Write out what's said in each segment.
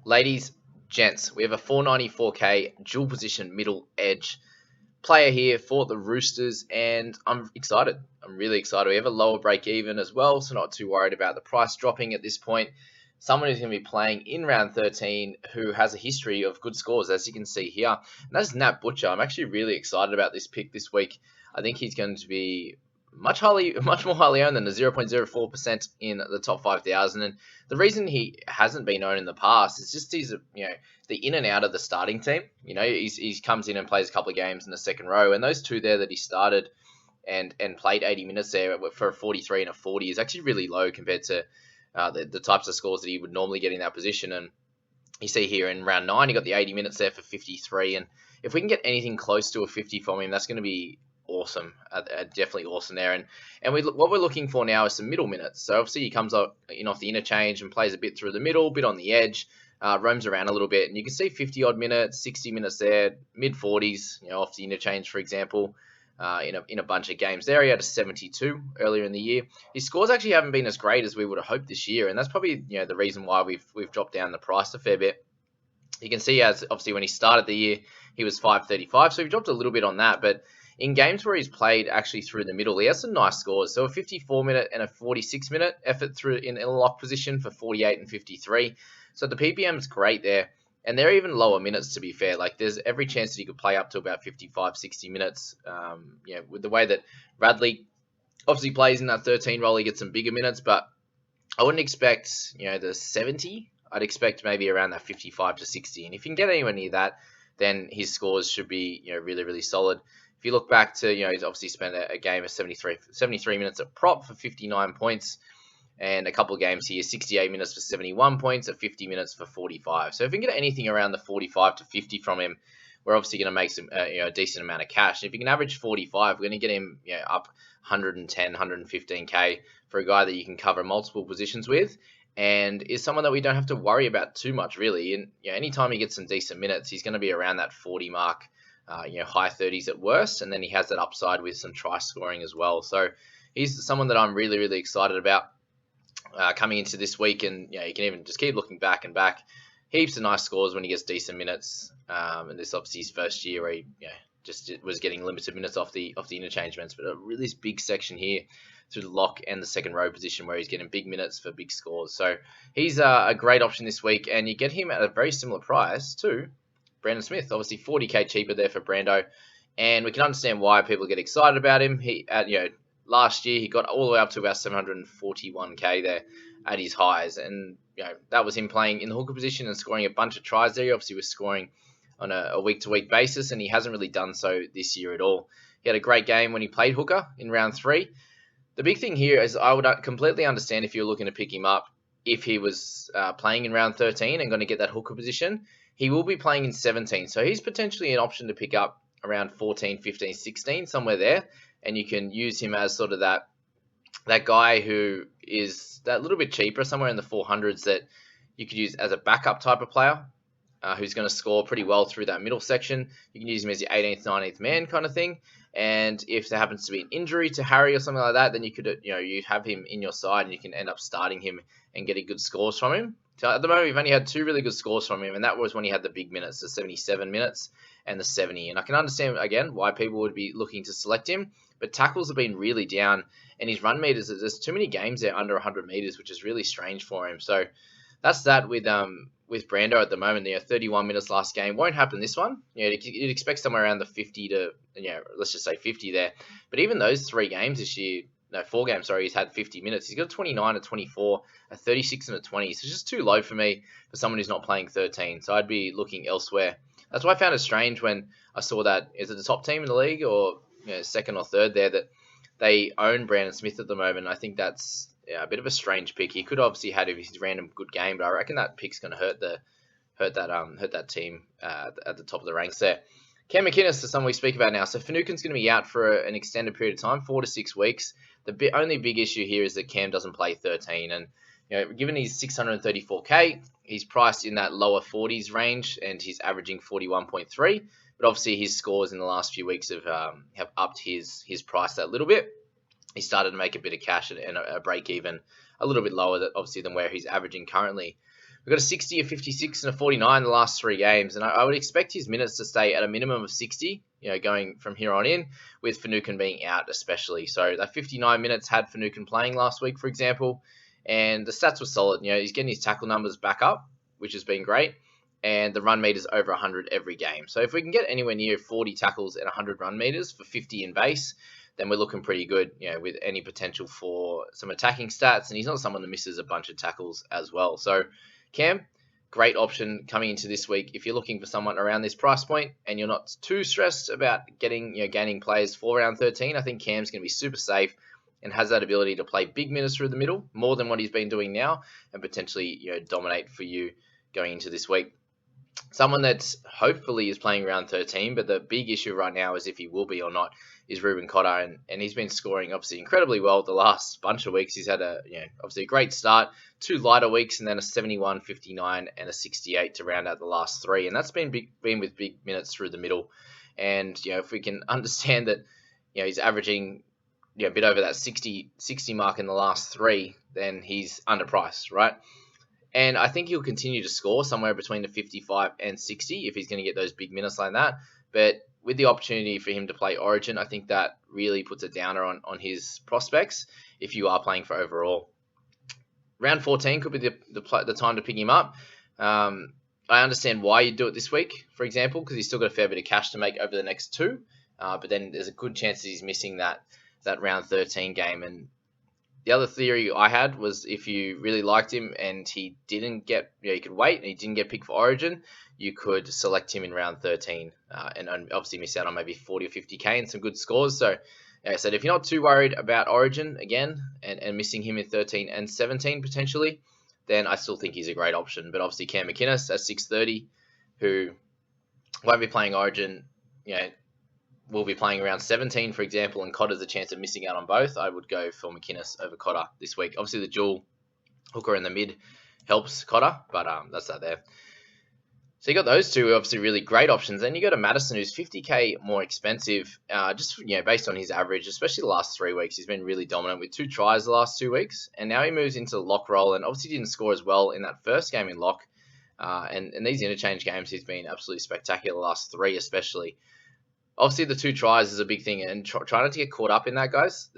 Ladies, gents, we have a 494k dual position middle edge player here for the Roosters, and I'm excited. I'm really excited. We have a lower break even as well, so not too worried about the price dropping at this point. Someone who's going to be playing in round 13 who has a history of good scores, as you can see here. And that's Nat Butcher. I'm actually really excited about this pick this week. I think he's going to be much more highly owned than the 0.04% in the top 5,000. And the reason he hasn't been owned in the past is just he's the in and out of the starting team. He comes in and plays a couple of games in the second row, and those two there that he started and played 80 minutes there for a 43 and a 40 is actually really low compared to the types of scores that he would normally get in that position. And you see here in round 9, he got the 80 minutes there for 53. And if we can get anything close to a 50 from him, that's going to be awesome. Definitely awesome there. And what we're looking for now is some middle minutes. So obviously he comes off the interchange and plays a bit through the middle, bit on the edge, roams around a little bit. And you can see 50 odd minutes, 60 minutes there, mid 40s, off the interchange, for example. In a bunch of games there. He had a 72 earlier in the year. His scores actually haven't been as great as we would have hoped this year, and that's probably the reason why we've dropped down the price a fair bit. You can see as obviously when he started the year he was 535, so he dropped a little bit on that. But in games where he's played actually through the middle, he has some nice scores. So a 54-minute and a 46-minute effort through in a lock position for 48 and 53. So the PPM is great there. And they're even lower minutes, to be fair. Like, there's every chance that he could play up to about 55, 60 minutes. With the way that Radley obviously plays in that 13 role, he gets some bigger minutes. But I wouldn't expect, the 70. I'd expect maybe around that 55 to 60. And if you can get anywhere near that, then his scores should be, really, really solid. If you look back to, he's obviously spent a game of 73 minutes at prop for 59 points. And a couple of games here, 68 minutes for 71 points, at 50 minutes for 45. So if we can get anything around the 45 to 50 from him, we're obviously going to make some a decent amount of cash. And if you can average 45, we're going to get him up 110, 115k for a guy that you can cover multiple positions with, and is someone that we don't have to worry about too much really. And anytime he gets some decent minutes, he's going to be around that 40 mark, high 30s at worst, and then he has that upside with some try scoring as well. So he's someone that I'm really, really excited about. Coming into this week, and you can even just keep looking back and back. Heaps of nice scores when he gets decent minutes. And this obviously his first year where he just was getting limited minutes off the interchangements, but a really big section here through the lock and the second row position where he's getting big minutes for big scores. So he's a great option this week, and you get him at a very similar price to Brandon Smith. Obviously 40k cheaper there for Brando, and we can understand why people get excited about him. Last year, he got all the way up to about 741k there at his highs. And, that was him playing in the hooker position and scoring a bunch of tries there. He obviously was scoring on a week-to-week basis, and he hasn't really done so this year at all. He had a great game when he played hooker in round 3. The big thing here is I would completely understand if you're looking to pick him up if he was playing in round 13 and going to get that hooker position. He will be playing in 17, so he's potentially an option to pick up around 14, 15, 16, somewhere there. And you can use him as sort of that guy who is that little bit cheaper, somewhere in the 400s, that you could use as a backup type of player who's going to score pretty well through that middle section. You can use him as your 18th, 19th man kind of thing. And if there happens to be an injury to Harry or something like that, then you could, you have him in your side and you can end up starting him and getting good scores from him. So at the moment, we've only had 2 really good scores from him, and that was when he had the big minutes, the 77 minutes and the 70. And I can understand, again, why people would be looking to select him, but tackles have been really down, and his run meters, there's too many games there under 100 meters, which is really strange for him. So that's that with Brando at the moment. 31 minutes last game. Won't happen this one. You'd expect somewhere around the 50 to, let's just say 50 there. But even those 4 games this year, he's had 50 minutes. He's got 29, a 24, a 36, and a 20. So it's just too low for me for someone who's not playing 13. So I'd be looking elsewhere. That's why I found it strange when I saw that, is it the top team in the league or second or third there, that they own Brandon Smith at the moment. I think that's a bit of a strange pick. He could obviously had his random good game, but I reckon that pick's going to hurt that team at the top of the ranks there. Cam Mckinnon is someone we speak about now. So Finucane's going to be out for an extended period of time, 4 to 6 weeks. The only big issue here is that Cam doesn't play 13, and given he's 634k, he's priced in that lower 40s range, and he's averaging 41.3. But obviously his scores in the last few weeks have upped his price that little bit. He started to make a bit of cash and a break even a little bit lower, obviously, than where he's averaging currently. We've got a 60, a 56, and a 49 in the last 3 games, and I would expect his minutes to stay at a minimum of 60, going from here on in, with Finucane being out especially. So that 59 minutes had Finucane playing last week, for example, and the stats were solid. He's getting his tackle numbers back up, which has been great, and the run meters over 100 every game. So if we can get anywhere near 40 tackles and 100 run meters for 50 in base, then we're looking pretty good, with any potential for some attacking stats. And he's not someone that misses a bunch of tackles as well. So Cam, great option coming into this week if you're looking for someone around this price point and you're not too stressed about gaining players for round 13. I think Cam's going to be super safe and has that ability to play big minutes through the middle, more than what he's been doing now, and potentially dominate for you going into this week. Someone that's hopefully is playing round 13, but the big issue right now is if he will be or not, is Ruben Cotter, and he's been scoring obviously incredibly well the last bunch of weeks. He's had obviously a great start, 2 lighter weeks, and then a 71, 59, and a 68 to round out the last 3, and that's been with big minutes through the middle. And if we can understand that he's averaging a bit over that 60 mark in the last 3, then he's underpriced, right? And I think he'll continue to score somewhere between the 55 and 60 if he's going to get those big minutes like that. But with the opportunity for him to play Origin, I think that really puts a downer on his prospects if you are playing for overall. Round 14 could be the time to pick him up. I understand why you do it this week, for example, because he's still got a fair bit of cash to make over the next 2. But then there's a good chance that he's missing that round 13 game. And the other theory I had was if you really liked him and he didn't get, you could wait and he didn't get picked for Origin, you could select him in round 13 and obviously miss out on maybe 40 or 50k and some good scores. So, like I said, if you're not too worried about Origin again and missing him in 13 and 17 potentially, then I still think he's a great option. But obviously Cam McInnes at 630, who won't be playing Origin, will be playing around 17, for example, and Cotter's a chance of missing out on both. I would go for McInnes over Cotter this week. Obviously, the dual hooker in the mid helps Cotter, but that's that there. So you got those two, obviously really great options. Then you go to Madison, who's 50k more expensive, just based on his average, especially the last 3 weeks. He's been really dominant with 2 tries the last 2 weeks, and now he moves into the lock role, and obviously didn't score as well in that first game in lock. And these interchange games, he's been absolutely spectacular, the last 3 especially. Obviously, the 2 tries is a big thing, and try not to get caught up in that, guys.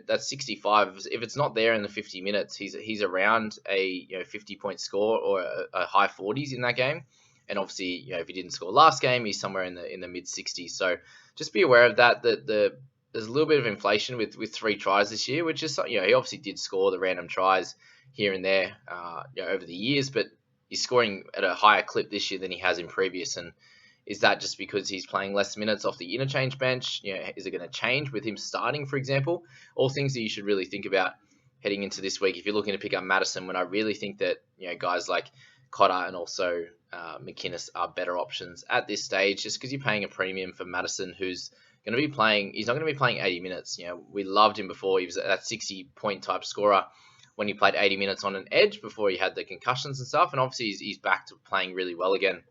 That's 65. If it's not there in the 50 minutes, he's around a 50-point score or a high 40s in that game. And obviously, if he didn't score last game, he's somewhere in the mid 60s. So just be aware of that. There's a little bit of inflation with 3 tries this year, which is he obviously did score the random tries here and there over the years, but he's scoring at a higher clip this year than he has in previous. And is that just because he's playing less minutes off the interchange bench? Is it going to change with him starting, for example? All things that you should really think about heading into this week if you're looking to pick up Madison, when I really think that guys like Cotter and also McInnes are better options at this stage, just because you're paying a premium for Madison, who's going to be playing. He's not going to be playing 80 minutes. We loved him before. He was that 60-point type scorer when he played 80 minutes on an edge before he had the concussions and stuff. And obviously he's back to playing really well again,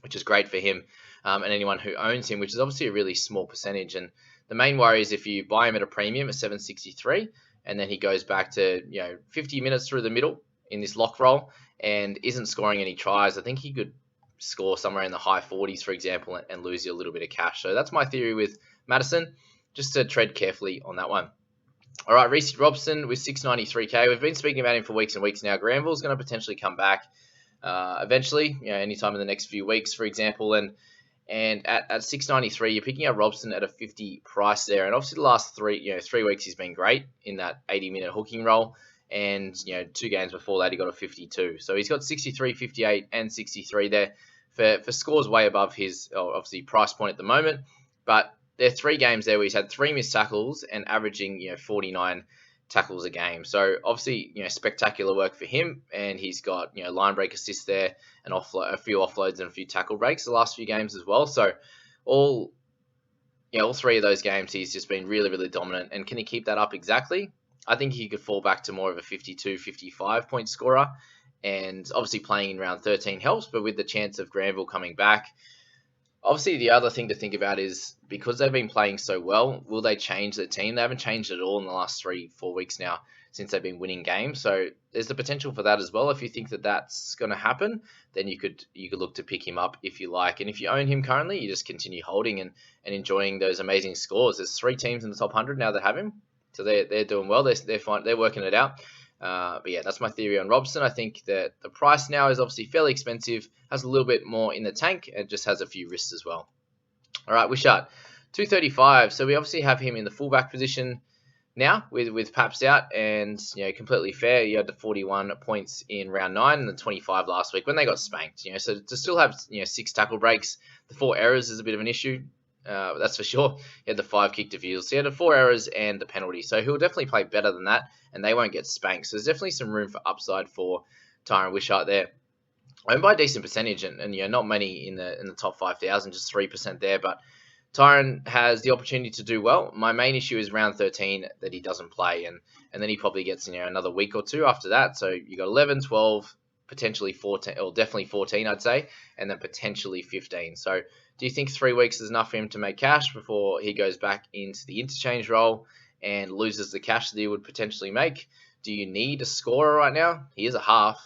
which is great for him and anyone who owns him, which is obviously a really small percentage. And the main worry is if you buy him at a premium at 763 and then he goes back to 50 minutes through the middle in this lock roll and isn't scoring any tries, I think he could score somewhere in the high 40s, for example, and lose you a little bit of cash. So that's my theory with Madison, just to tread carefully on that one. All right, Reece Robson with 693k. We've been speaking about him for weeks and weeks now. Granville's going to potentially come back eventually, anytime in the next few weeks, for example. And at 693, you're picking up Robson at a 50 price there. And obviously the last 3 weeks he's been great in that 80-minute hooking role. And 2 games before that he got a 52. So he's got 63, 58, and 63 there for scores way above his obviously price point at the moment. But there are 3 games there where he's had 3 missed tackles and averaging 49 tackles a game. So obviously spectacular work for him, and he's got line break assists there and a few offloads and a few tackle breaks the last few games as well. So all 3 of those games he's just been really, really dominant. And can he keep that up exactly? I think he could fall back to more of a 52, 55 point scorer, and obviously playing in round 13 helps, but with the chance of Granville coming back, obviously the other thing to think about is because they've been playing so well, will they change the team? They haven't changed at all in the last 3-4 weeks now since they've been winning games. So there's the potential for that as well. If you think that that's going to happen, then you could look to pick him up if you like. And if you own him currently, you just continue holding and enjoying those amazing scores. There's 3 teams in the top 100 now that have him, so they're doing well. They're fine. They're working it out. But yeah, that's my theory on Robson. I think that the price now is obviously fairly expensive, has a little bit more in the tank, and just has a few risks as well. All right, Wishart, 235. So we obviously have him in the fullback position now with Paps out, and completely fair. You had the 41 points in round 9 and the 25 last week when they got spanked. So to still have 6 tackle breaks, the 4 errors is a bit of an issue. That's for sure. He had the 5 kick defusals. So he had the 4 errors and the penalty. So he'll definitely play better than that, and they won't get spanked. So there's definitely some room for upside for Tyron Wishart there. Owned by a decent percentage, and not many in the top 5,000, just 3% there. But Tyron has the opportunity to do well. My main issue is round 13 that he doesn't play, and then he probably gets another week or 2 after that. So you got 11, 12, potentially 14, or definitely 14, I'd say, and then potentially 15. So do you think 3 weeks is enough for him to make cash before he goes back into the interchange role and loses the cash that he would potentially make? Do you need a scorer right now? He is a half.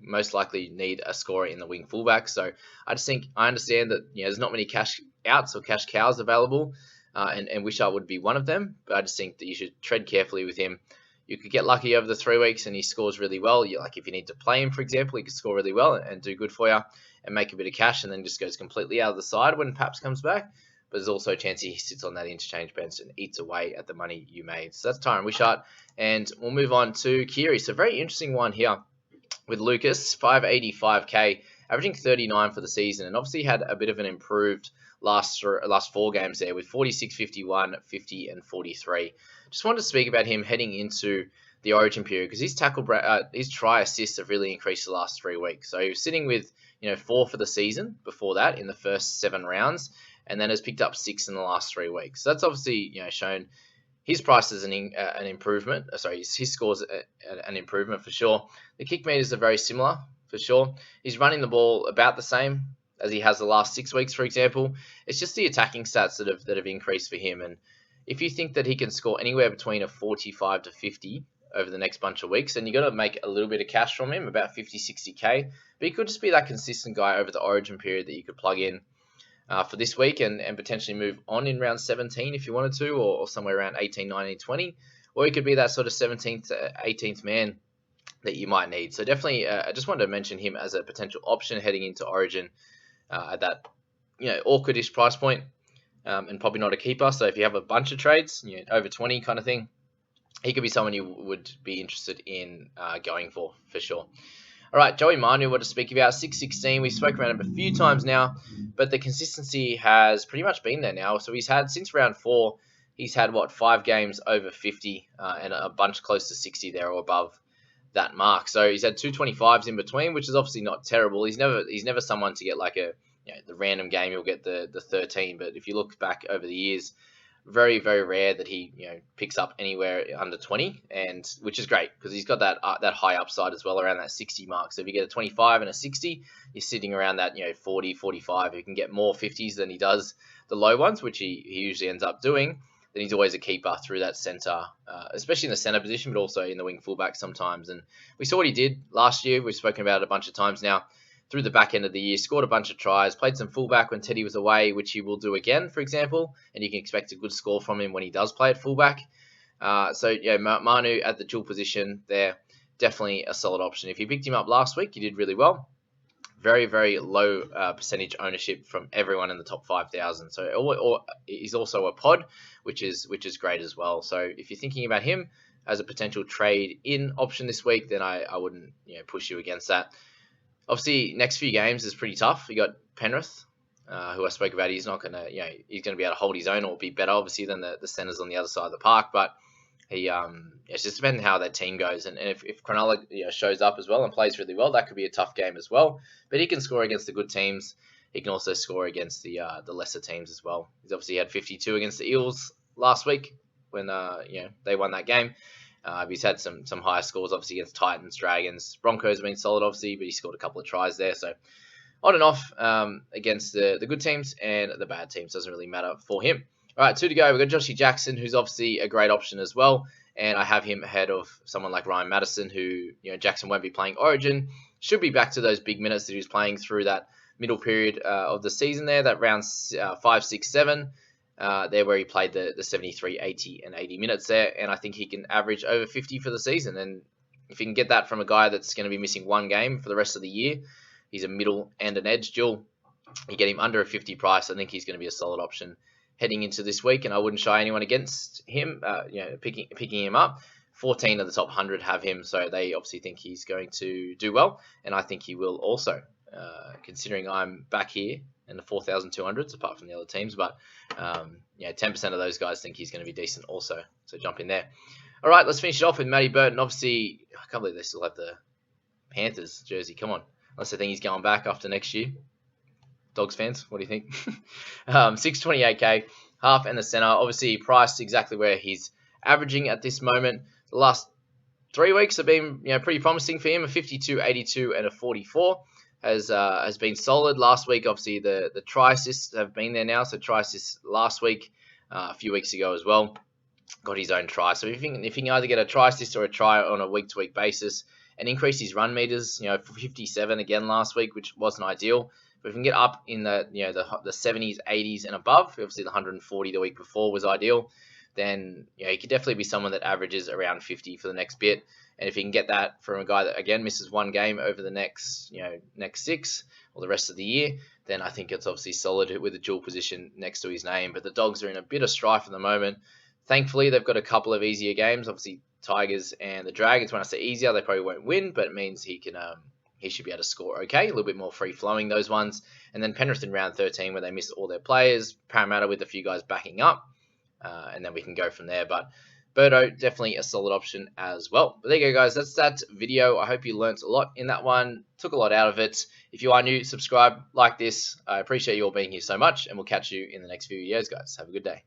Most likely need a scorer in the wing fullback. So I understand that there's not many cash outs or cash cows available, and Wishart would be one of them. But I just think that you should tread carefully with him. You could get lucky over the 3 weeks and he scores really well. If you need to play him, for example, he could score really well and do good for you and make a bit of cash, and then just goes completely out of the side when Paps comes back. But there's also a chance he sits on that interchange bench and eats away at the money you made. So that's Tyron Wishart, and we'll move on to Kiri. So very interesting one here with Lucas, 585k, averaging 39 for the season, and obviously had a bit of an improved last 4 games there with 46, 51, 50, and 43. Just wanted to speak about him heading into the Origin period because his try assists have really increased the last 3 weeks. So he was sitting with 4 for the season before that in the first 7 rounds, and then has picked up 6 in the last 3 weeks. So that's obviously shown his price is an improvement. His scores an improvement for sure. The kick meters are very similar for sure. He's running the ball about the same as he has the last 6 weeks, for example. It's just the attacking stats that have increased for him. And if you think that he can score anywhere between a 45 to 50 over the next bunch of weeks, then you got to make a little bit of cash from him, about 50, 60k. But he could just be that consistent guy over the Origin period that you could plug in for this week and potentially move on in round 17 if you wanted to, or somewhere around 18, 19, 20. Or he could be that sort of 17th to 18th man that you might need. So definitely, I just wanted to mention him as a potential option heading into Origin at that awkwardish price point, and probably not a keeper. So if you have a bunch of trades, over 20 kind of thing, he could be someone you would be interested in going for sure. All right, Joey Manuel, what to speak about, 616. We spoke about him a few times now, but the consistency has pretty much been there now. So he's had, since round 4, he's had, 5 games over 50 and a bunch close to 60 there or above that mark. So he's had 225s in between, which is obviously not terrible. He's never someone to get like a, the random game, you'll get the 13. But if you look back over the years, very, very rare that he picks up anywhere under 20, and which is great because he's got that high upside as well around that 60 mark. So if you get a 25 and a 60, you're sitting around that 40, 45. You can get more 50s than he does the low ones, which he usually ends up doing. Then he's always a keeper through that center, especially in the center position, but also in the wing fullback sometimes. And we saw what he did last year. We've spoken about it a bunch of times now. Through the back end of the year, scored a bunch of tries, played some fullback when Teddy was away, which he will do again, for example, and you can expect a good score from him when he does play at fullback. Manu at the dual position there, definitely a solid option. If you picked him up last week, you did really well. Very, very low percentage ownership from everyone in the top 5,000. So he's also a pod, which is great as well. So if you're thinking about him as a potential trade-in option this week, then I wouldn't push you against that. Obviously, next few games is pretty tough. You got Penrith, who I spoke about. He's not gonna, he's gonna be able to hold his own or be better, obviously, than the centers on the other side of the park. But it's just depending how that team goes. And if Cronulla shows up as well and plays really well, that could be a tough game as well. But he can score against the good teams. He can also score against the lesser teams as well. He's obviously had 52 against the Eels last week when they won that game. He's had some higher scores, obviously, against Titans, Dragons. Broncos have been solid, obviously, but he scored a couple of tries there. So on and off against the good teams and the bad teams. Doesn't really matter for him. All right, 2 to go. We've got Joshy Jackson, who's obviously a great option as well. and I have him ahead of someone like Ryan Madison, who Jackson won't be playing Origin, should be back to those big minutes that he was playing through that middle period of the season there, that round 5, 6, 7. There where he played the 73, 80, and 80 minutes there, and I think he can average over 50 for the season. And if you can get that from a guy that's going to be missing one game for the rest of the year, he's a middle and an edge dual. You get him under a 50 price, I think he's going to be a solid option heading into this week, and I wouldn't shy anyone against him, picking him up. 14 of the top 100 have him, so they obviously think he's going to do well, and I think he will also, considering I'm back here in the 4,200s, apart from the other teams, but 10% of those guys think he's going to be decent also, so jump in there. All right, let's finish it off with Maddie Burton. Obviously, I can't believe they still have the Panthers jersey. Come on, unless they think he's going back after next year. Dogs fans, what do you think? 628k, half and the center. Obviously, priced exactly where he's averaging at this moment. The last 3 weeks have been pretty promising for him. A 52, 82, and a 44 has been solid. Last week, obviously, the try assists have been there now. So try assists last week, a few weeks ago as well, got his own try. So if he can either get a try assist or a try on a week-to-week basis and increase his run meters, 57 again last week, which wasn't ideal. But if we can get up in the 70s, 80s, and above, obviously the 140 the week before was ideal, then he could definitely be someone that averages around 50 for the next bit. And if you can get that from a guy that again misses one game over the next 6 or the rest of the year, then I think it's obviously solid with a dual position next to his name. But the Dogs are in a bit of strife at the moment. Thankfully, they've got a couple of easier games. Obviously, Tigers and the Dragons. When I say easier, they probably won't win, but it means he can. He should be able to score okay, a little bit more free-flowing, those ones. And then Penrith in round 13, where they missed all their players. Parramatta with a few guys backing up. And then we can go from there. But Birdo, definitely a solid option as well. But there you go, guys. That's that video. I hope you learnt a lot in that one. Took a lot out of it. If you are new, subscribe, like this. I appreciate you all being here so much. And we'll catch you in the next few videos, guys. Have a good day.